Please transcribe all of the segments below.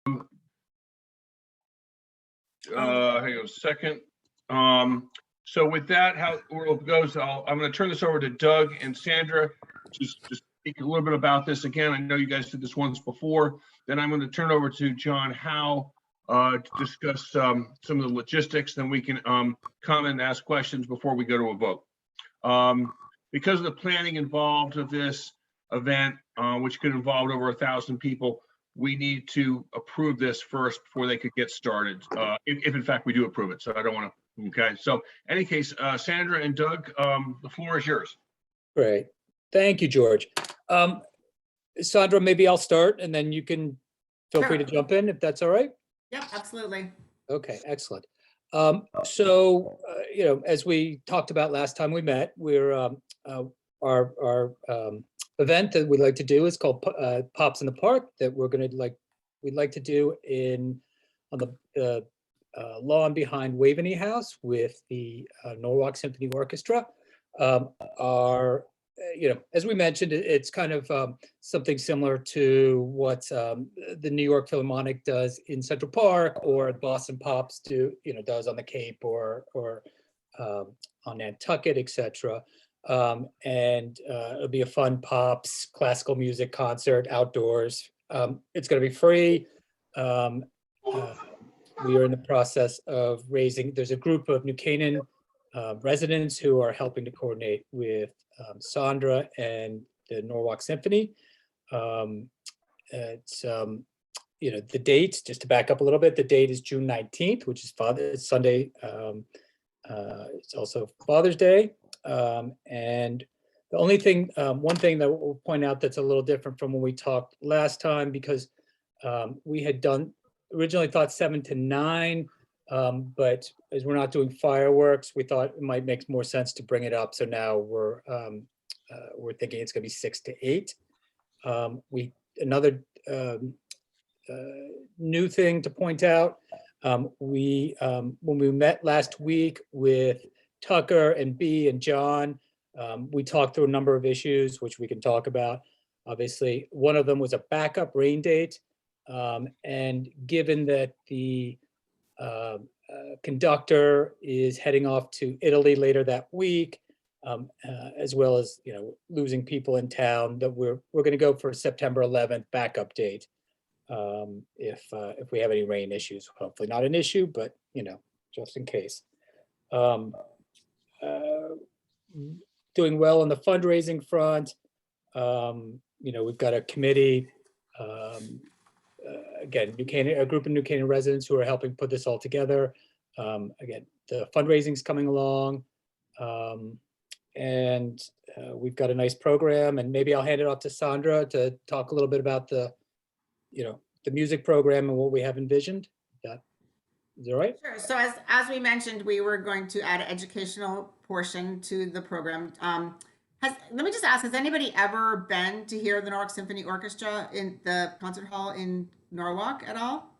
Hang on a second. So with that, how it goes, I'm going to turn this over to Doug and Sandra. Just speak a little bit about this again. I know you guys did this once before. Then I'm going to turn it over to John Howe to discuss some of the logistics. Then we can comment and ask questions before we go to a vote. Because of the planning involved of this event, which could involve over 1,000 people, we need to approve this first before they could get started, if in fact we do approve it. So I don't want to, okay. So in any case, Sandra and Doug, the floor is yours. Great. Thank you, George. Sandra, maybe I'll start and then you can feel free to jump in if that's all right. Yep, absolutely. Okay, excellent. As we talked about last time we met, we're our event that we'd like to do is called Pops in the Park, that we'd like to do on the lawn behind Waveney House with the Norwalk Symphony Orchestra. As we mentioned, it's kind of something similar to what the New York Philharmonic does in Central Park, or Boston Pops does on the Cape, or on Nantucket, etc. It'll be a fun Pops classical music concert outdoors. It's going to be free. We are in the process of raising. There's a group of New Canaan residents who are helping to coordinate with Sandra and the Norwalk Symphony. The date, just to back up a little bit, the date is June 19th, which is Sunday. It's also Father's Day. And the only thing, one thing that we'll point out that's a little different from when we talked last time, because we had originally thought 7 to 9, but as we're not doing fireworks, we thought it might make more sense to bring it up. So now we're thinking it's going to be 6 to 8. Another new thing to point out, when we met last week with Tucker and B and John, we talked through a number of issues, which we can talk about. Obviously, one of them was a backup rain date. And given that the conductor is heading off to Italy later that week, as well as losing people in town, that we're going to go for September 11th backup date. If we have any rain issues, hopefully not an issue, but just in case. Doing well on the fundraising front. We've got a committee. Again, a group of New Canaan residents who are helping put this all together. Again, the fundraising's coming along, and we've got a nice program. And maybe I'll hand it off to Sandra to talk a little bit about the music program and what we have envisioned. Is that right? Sure. So as we mentioned, we were going to add an educational portion to the program. Let me just ask, has anybody ever been to hear the Norwalk Symphony Orchestra in the concert hall in Norwalk at all?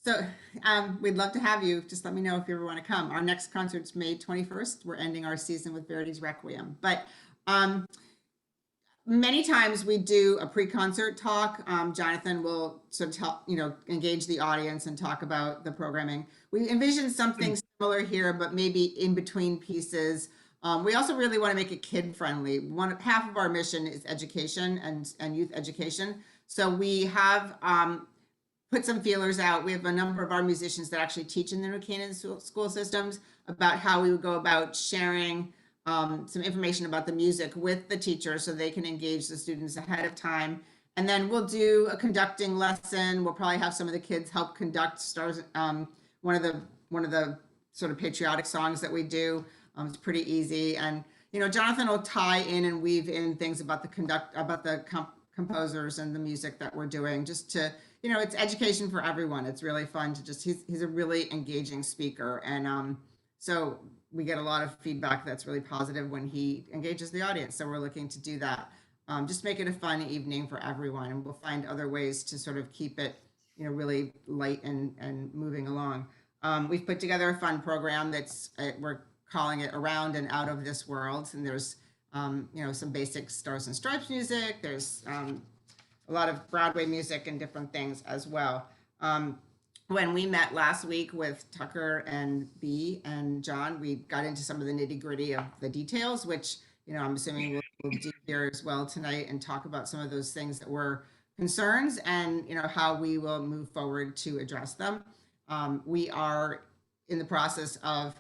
So we'd love to have you. Just let me know if you ever want to come. Our next concert's May 21st. We're ending our season with Verdi's Requiem. But many times we do a pre-concert talk. Jonathan will sort of help, engage the audience and talk about the programming. We envision something similar here, but maybe in between pieces. We also really want to make it kid-friendly. Half of our mission is education and youth education. So we have put some feelers out. We have a number of our musicians that actually teach in the New Canaan school systems about how we would go about sharing some information about the music with the teachers so they can engage the students ahead of time. And then we'll do a conducting lesson. We'll probably have some of the kids help conduct one of the sort of patriotic songs that we do. It's pretty easy. And, Jonathan will tie in and weave in things about the composers and the music that we're doing, just to, it's education for everyone. It's really fun to he's a really engaging speaker. And so we get a lot of feedback that's really positive when he engages the audience. So we're looking to do that. Just make it a fun evening for everyone. And we'll find other ways to sort of keep it, really light and moving along. We've put together a fun program we're calling it Around and Out of This World. And there's, some basic Stars and Stripes music. There's a lot of Broadway music and different things as well. When we met last week with Tucker and B and John, we got into some of the nitty gritty of the details, which, I'm assuming we'll do here as well tonight and talk about some of those things that were concerns and, how we will move forward to address them. We are in the process of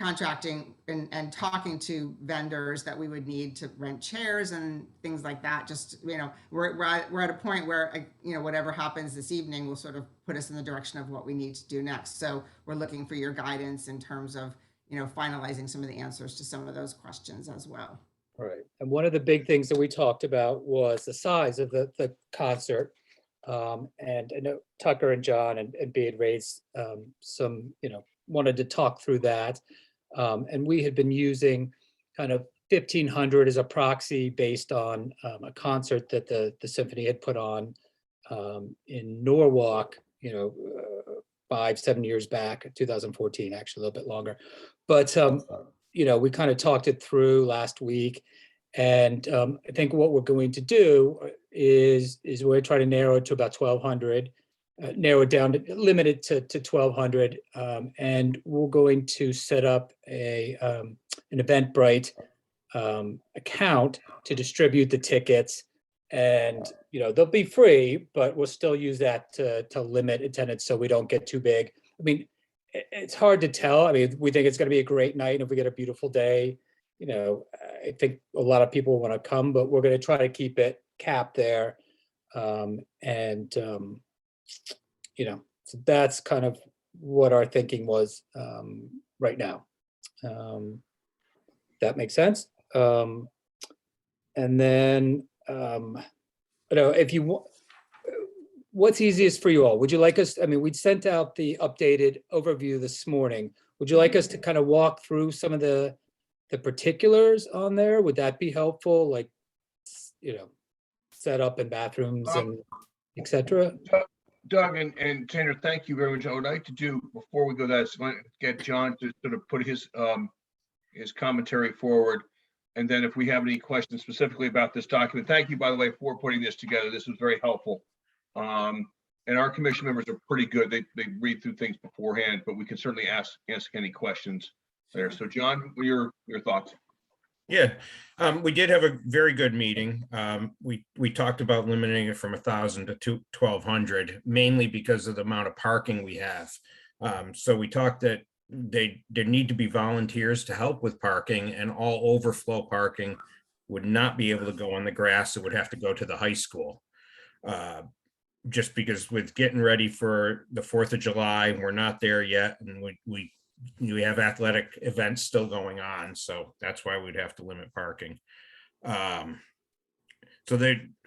contracting and talking to vendors that we would need to rent chairs and things like that. Just, we're at a point where, whatever happens this evening will sort of put us in the direction of what we need to do next. So we're looking for your guidance in terms of, finalizing some of the answers to some of those questions as well. Right. And one of the big things that we talked about was the size of the concert. And I know Tucker and John and B had raised some, wanted to talk through that. And we had been using kind of 1,500 as a proxy based on a concert that the symphony had put on in Norwalk, 5-7 years back, 2014, actually a little bit longer. But, we kind of talked it through last week. And I think what we're going to do is we're trying to narrow it to about 1,200. Narrow it down, limit it to 1,200, and we're going to set up an Eventbrite account to distribute the tickets, and they'll be free, but we'll still use that to limit attendance so we don't get too big. I mean, it's hard to tell. I mean, we think it's going to be a great night, and if we get a beautiful day, I think a lot of people want to come, but we're going to try to keep it capped there, so that's kind of what our thinking was right now. That makes sense. And then, if you want, what's easiest for you all? Would you like us, we'd sent out the updated overview this morning. Would you like us to kind of walk through some of the particulars on there? Would that be helpful? Like, set up in bathrooms and et cetera? Doug and Sandra, thank you very much. I would like to do, before we go that, I want to get John to sort of put his commentary forward. And then if we have any questions specifically about this document, thank you, by the way, for putting this together. This was very helpful. And our commission members are pretty good. They read through things beforehand, but we can certainly ask any questions there. So John, what are your thoughts? Yeah, we did have a very good meeting. We talked about limiting it from 1,000 to 1,200, mainly because of the amount of parking we have. So we talked that there need to be volunteers to help with parking, and all overflow parking would not be able to go on the grass. It would have to go to the high school. Just because with getting ready for the 4th of July, we're not there yet, and we have athletic events still going on, so that's why we'd have to limit parking. So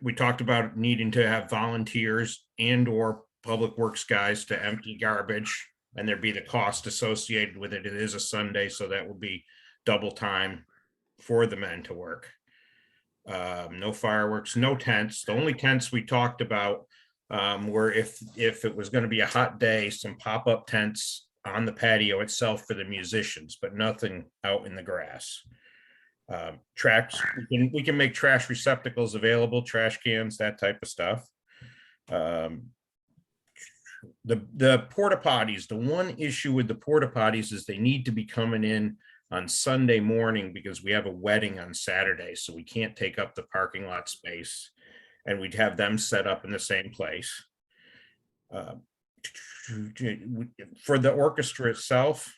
we talked about needing to have volunteers and or public works guys to empty garbage, and there'd be the cost associated with it. It is a Sunday, so that would be double time for the men to work. No fireworks, no tents. The only tents we talked about were if it was going to be a hot day, some pop-up tents on the patio itself for the musicians, but nothing out in the grass. Trash, we can make trash receptacles available, trash cans, that type of stuff. The porta potties, the one issue with the porta potties is they need to be coming in on Sunday morning because we have a wedding on Saturday, so we can't take up the parking lot space, and we'd have them set up in the same place. For the orchestra itself,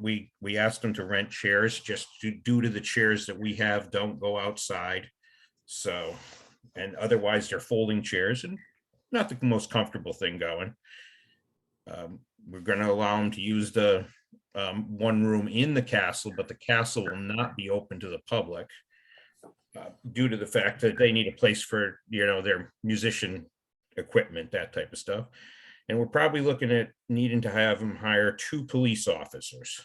we asked them to rent chairs, just due to the chairs that we have don't go outside. So, and otherwise they're folding chairs and not the most comfortable thing going. We're going to allow them to use the one room in the castle, but the castle will not be open to the public due to the fact that they need a place for, their musician equipment, that type of stuff. And we're probably looking at needing to have them hire 2 police officers.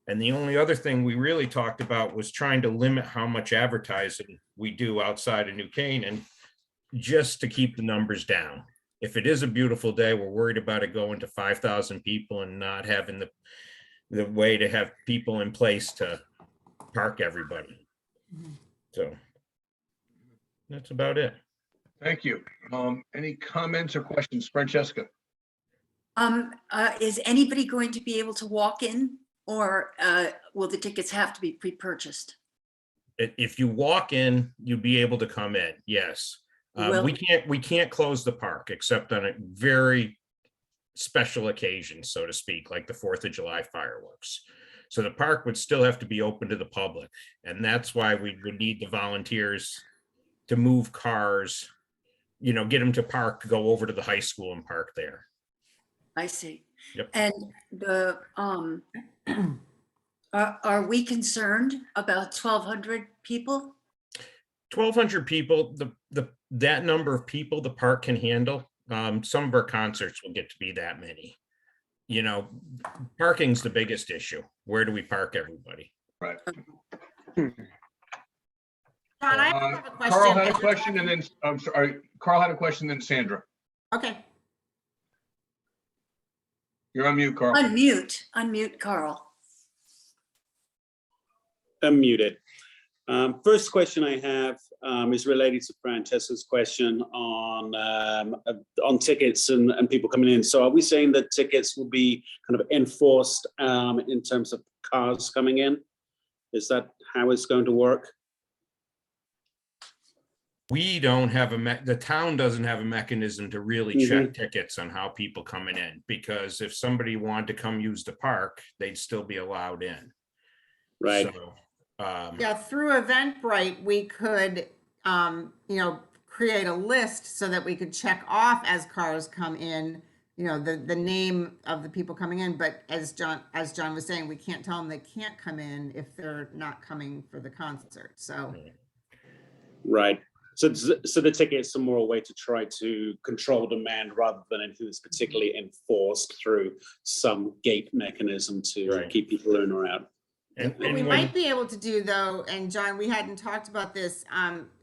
And the only other thing we really talked about was trying to limit how much advertising we do outside of New Canaan, just to keep the numbers down. If it is a beautiful day, we're worried about it going to 5,000 people and not having the way to have people in place to park everybody. So that's about it. Thank you. Any comments or questions? Francesca? Is anybody going to be able to walk in, or will the tickets have to be pre-purchased? If you walk in, you'll be able to come in, yes. Will- We can't close the park except on a very special occasion, so to speak, like the 4th of July fireworks. So the park would still have to be open to the public, and that's why we would need the volunteers to move cars, you know, get them to park, go over to the high school and park there. I see. Yep. And the, are we concerned about 1,200 people? 1,200 people, that number of people the park can handle. Some of our concerts will get to be that many. You know, parking's the biggest issue. Where do we park everybody? Right. John, I have a question. Carl had a question and then, I'm sorry, Carl had a question, then Sandra. Okay. You're on mute, Carl. Unmute Carl. Unmuted. First question I have is related to Francesca's question on tickets and people coming in. So are we saying that tickets will be kind of enforced in terms of cars coming in? Is that how it's going to work? We don't have the town doesn't have a mechanism to really check tickets on how people coming in, because if somebody wanted to come use the park, they'd still be allowed in. Right. So, Yeah, through Eventbrite, we could, create a list so that we could check off as cars come in, the name of the people coming in. But as John was saying, we can't tell them they can't come in if they're not coming for the concert. So, Right. So the tickets are more a way to try to control demand rather than anything that's particularly enforced through some gate mechanism to Right. keep people in or out. and what we when- might be able to do though, and John, we hadn't talked about this,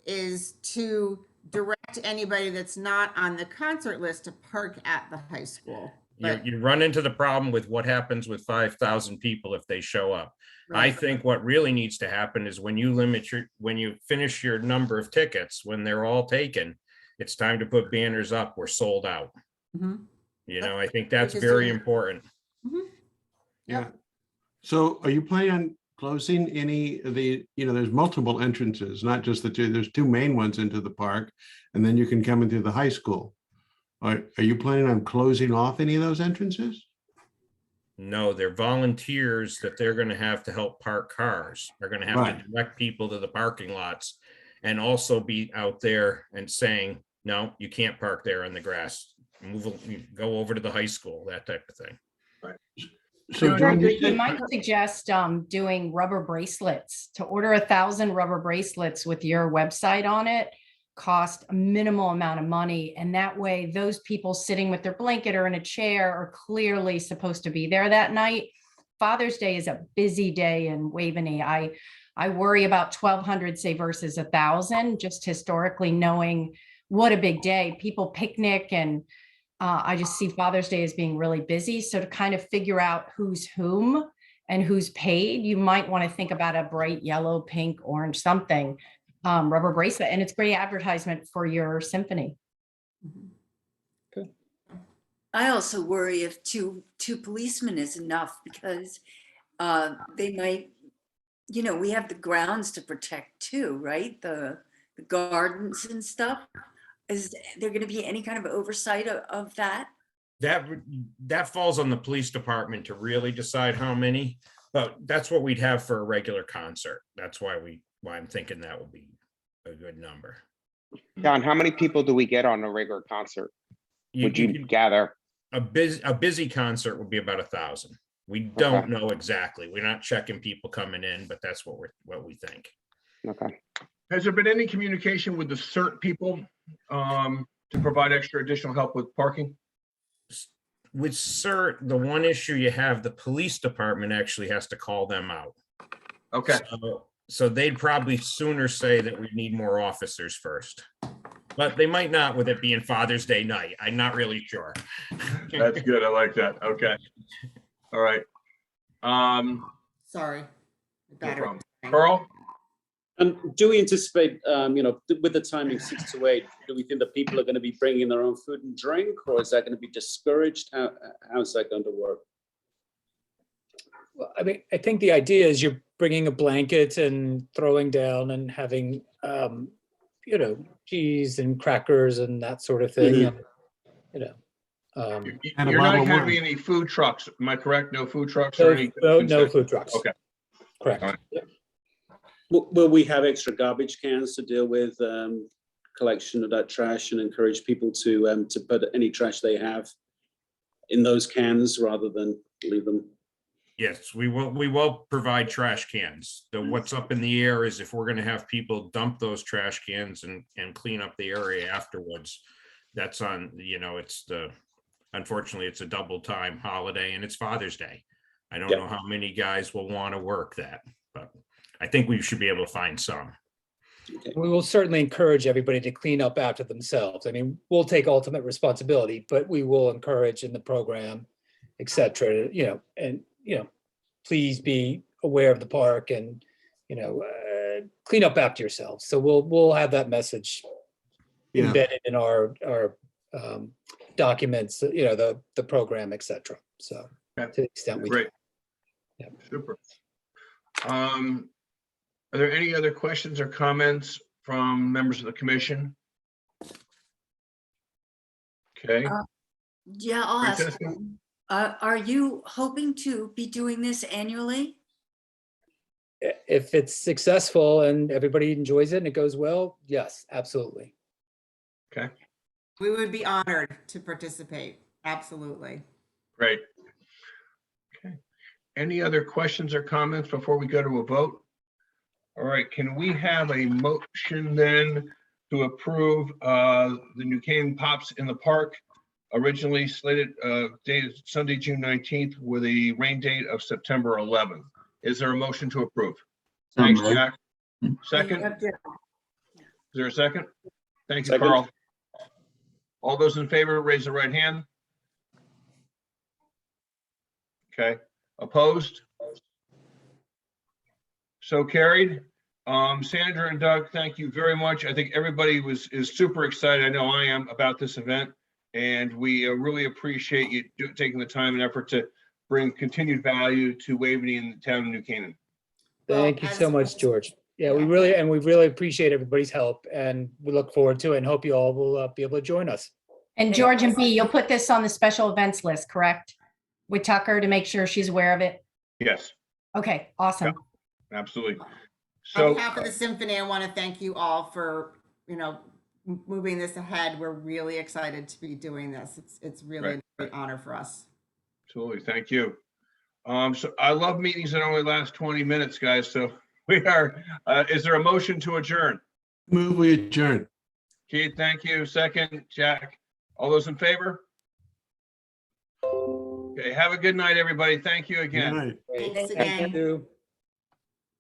is to direct anybody that's not on the concert list to park at the high school. But- you run into the problem with what happens with 5,000 people if they show up. I Right. think what really needs to happen is when you finish your number of tickets, when they're all taken, it's time to put banners up, we're sold out. Mhm. You know, I think that's is very doing- important. Yeah. So are you planning on closing any of there's multiple entrances, not just there's two main ones into the park, and then you can come into the high school. Are you planning on closing off any of those entrances? No, they're volunteers that they're gonna have to help park cars. They're gonna have Right. to direct people to the parking lots and also be out there and saying, no, you can't park there in the grass. Go over to the high school, that type of thing. So John, You might suggest doing rubber bracelets. To order 1,000 rubber bracelets with your website on it cost a minimal amount of money. And that way, those people sitting with their blanket or in a chair are clearly supposed to be there that night. Father's Day is a busy day in Waveney. I worry about 1,200, say, versus 1,000, just historically knowing what a big day. People picnic, and I just see Father's Day as being really busy. So to kind of figure out who's whom and who's paid, you might want to think about a bright yellow, pink, orange, something, rubber bracelet. And it's great advertisement for your symphony. I also worry if two policemen is enough, because they might, we have the grounds to protect too, right? The gardens and stuff. Is there going to be any kind of oversight of that? That falls on the police department to really decide how many, but that's what we'd have for a regular concert. That's why I'm thinking that will be a good number. John, how many people do we get on a regular concert? Would you could- gather? A busy concert would be about 1,000. We don't know exactly. We're not checking people coming in, but that's what we think. Okay. Has there been any communication with the CERT people to provide extra additional help with parking? With CERT, the one issue you have, the police department actually has to call them out. Okay, So they'd probably sooner say that we need more officers first. But they might not, with it being Father's Day night. I'm not really sure. that's good. I like that. Okay. All right. Sorry. No Battery. problem. Carl? And do we anticipate, with the timing 6 to 8, do we think that people are going to be bringing their own food and drink, or is that going to be discouraged? How's that going to work? Well, I mean, I think the idea is you're bringing a blanket and throwing down and having, cheese and crackers and that sort of thing. Mhm. And, you know, And a You're bottle not of having wine. any food trucks, am I correct? No food trucks or any? no food trucks. Okay. Correct. All right. Yeah. Will we have extra garbage cans to deal with collection of that trash and encourage people to put any trash they have in those cans rather than leave them? Yes, we will provide trash cans. What's up in the air is if we're gonna have people dump those trash cans and clean up the area afterwards. That's on, unfortunately, it's a double time holiday and it's Father's Day. I don't Yep. know how many guys will want to work that, but I think we should be able to find some. We will certainly encourage everybody to clean up after themselves. I mean, we'll take ultimate responsibility, but we will encourage in the program, et cetera, please be aware of the park and, clean up after yourselves. So we'll have that message Yeah. embedded in our documents, the program, et cetera. So Okay. to the extent we can. Great. Yeah. Super. Are there any other questions or comments from members of the commission? Okay, Yeah, I'll ask. Francesca? one. Are you hoping to be doing this annually? If it's successful and everybody enjoys it and it goes well, yes, absolutely. okay, We would be honored to participate. Absolutely. great. Okay, any other questions or comments before we go to a vote? All right, can we have a motion then to approve the New Canaan Pops in the Park, originally slated dated Sunday, June 19th, with a rain date of September 11th? Is there a motion to approve? Thanks, Jack. Second? Is there a second? Thank you, Second. Carl. All those in favor, raise the right hand. Okay, opposed? So carried. Sandra and Doug, thank you very much. I think everybody is super excited. I know I am about this event. And we really appreciate you taking the time and effort to bring continued value to Waveney and the town of New Canaan. Thank you Well, so as- much, George. Yeah, we Yeah. really appreciate everybody's help and we look forward to it and hope you all will be able to join us. And George and B, you'll put this on the special events list, correct? With Tucker to make sure she's aware of it? Yes, Okay, awesome. absolutely. On So, behalf of the symphony, I want to thank you all for, moving this ahead. We're really excited to be doing this. It's really Right. a great honor for us. absolutely, thank you. So I love meetings that only last 20 minutes, guys. So we are, is there a motion to adjourn? Move, we adjourn. Keith, thank you. Second, Jack. All those in favor? Okay, have a good night, everybody. Thank you Good again. night. Thanks Thank again. you.